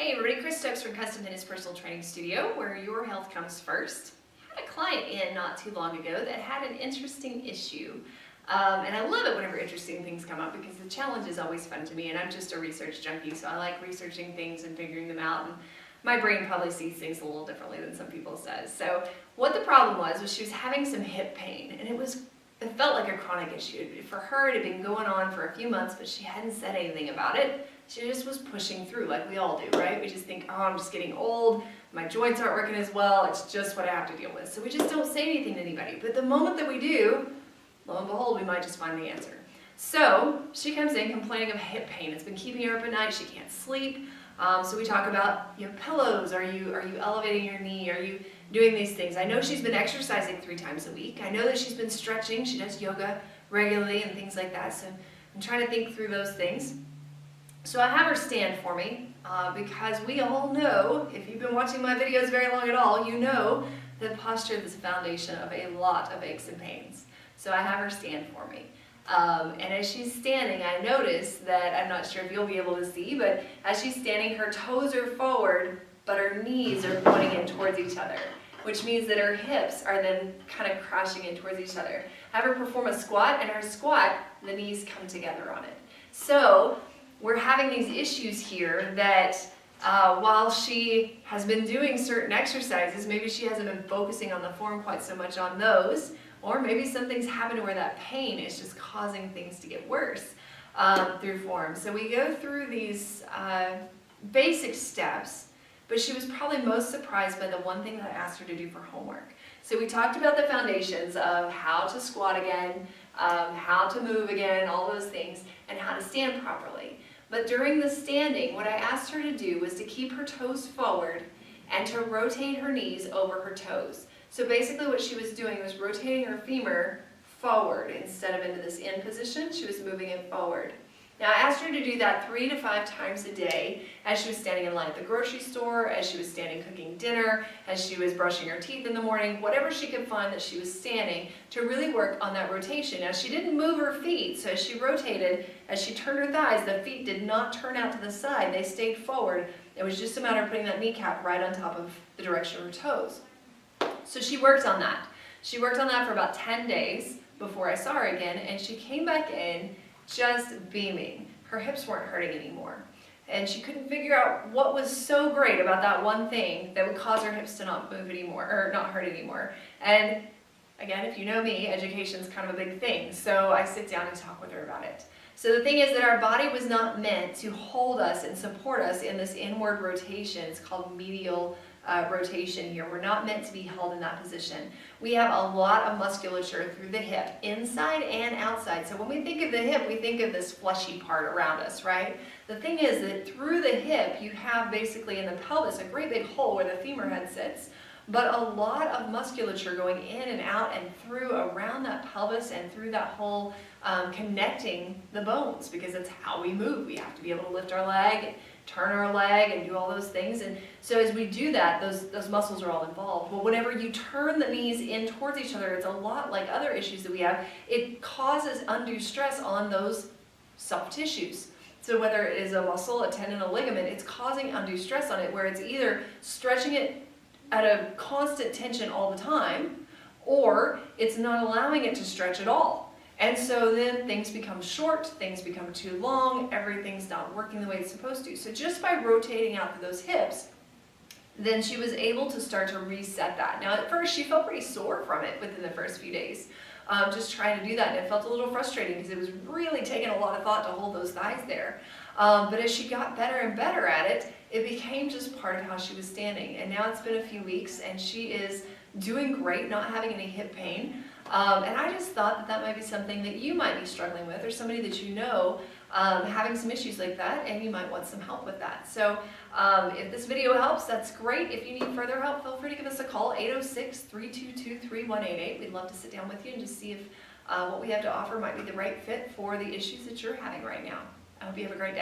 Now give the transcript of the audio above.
Hey everybody, Chris Stokes from Custom Fitness Personal Training Studio, where your health comes first. I had a client in not too long ago that had an interesting issue. And I love it whenever interesting things come up because the challenge is always fun to me, and I'm just a research junkie, so I like researching things and figuring them out. And my brain probably sees things a little differently than some people's does. So what the problem was she was having some hip pain, and it felt like a chronic issue. For her, it had been going on for a few months, but she hadn't said anything about it. She just was pushing through like we all do, right? We just think, oh, I'm just getting old, my joints aren't working as well, it's just what I have to deal with. So we just don't say anything to anybody. But the moment that we do, lo and behold, we might just find the answer. So she comes in complaining of hip pain. It's been keeping her up at night, she can't sleep. So we talk about, pillows. Are you elevating your knee? Are you doing these things? I know she's been exercising 3 times a week. I know that she's been stretching. She does yoga regularly and things like that. So I'm trying to think through those things. So I have her stand for me because we all know, if you've been watching my videos very long at all, you know that posture is the foundation of a lot of aches and pains. So I have her stand for me. And as she's standing, I notice that, I'm not sure if you'll be able to see, but as she's standing, her toes are forward, but her knees are pointing in towards each other, which means that her hips are then kind of crashing in towards each other. Have her perform a squat, and her squat, the knees come together on it. So we're having these issues here that while she has been doing certain exercises, maybe she hasn't been focusing on the form quite so much on those, or maybe something's happened where that pain is just causing things to get worse through form. So we go through these basic steps, but she was probably most surprised by the one thing that I asked her to do for homework. So we talked about the foundations of how to squat again, how to move again, all those things, and how to stand properly. But during the standing, what I asked her to do was to keep her toes forward and to rotate her knees over her toes. So basically what she was doing was rotating her femur forward instead of into this in position. She was moving it forward. Now I asked her to do that 3 to 5 times a day as she was standing in line at the grocery store, as she was standing cooking dinner, as she was brushing her teeth in the morning, whatever she could find that she was standing, to really work on that rotation. Now she didn't move her feet, so as she rotated, as she turned her thighs, the feet did not turn out to the side, they stayed forward. It was just a matter of putting that kneecap right on top of the direction of her toes. So she worked on that. She worked on that for about 10 days before I saw her again, and she came back in just beaming. Her hips weren't hurting anymore. And she couldn't figure out what was so great about that one thing that would cause her hips to not move anymore, or not hurt anymore. And again, if you know me, education's kind of a big thing. So I sit down and talk with her about it. So the thing is that our body was not meant to hold us and support us in this inward rotation. It's called medial rotation here. We're not meant to be held in that position. We have a lot of musculature through the hip, inside and outside. So when we think of the hip, we think of this fleshy part around us, right? The thing is that through the hip, you have basically in the pelvis a great big hole where the femur head sits, but a lot of musculature going in and out and through around that pelvis and through that whole connecting the bones, because that's how we move. We have to be able to lift our leg, turn our leg, and do all those things. And so as we do that, those muscles are all involved. Well, whenever you turn the knees in towards each other, it's a lot like other issues that we have. It causes undue stress on those soft tissues. So whether it is a muscle, a tendon, a ligament, it's causing undue stress on it, where it's either stretching it at a constant tension all the time, or it's not allowing it to stretch at all. And so then things become short, things become too long, everything's not working the way it's supposed to. So just by rotating out through those hips, then she was able to start to reset that. Now at first she felt pretty sore from it within the first few days, just trying to do that, and it felt a little frustrating because it was really taking a lot of thought to hold those thighs there. But as she got better and better at it, it became just part of how she was standing. And now it's been a few weeks and she is doing great, not having any hip pain. And I just thought that that might be something that you might be struggling with, or somebody that you know having some issues like that, and you might want some help with that. So if this video helps, that's great. If you need further help, feel free to give us a call, 806-322-3188. We'd love to sit down with you and just see if what we have to offer might be the right fit for the issues that you're having right now. I hope you have a great day.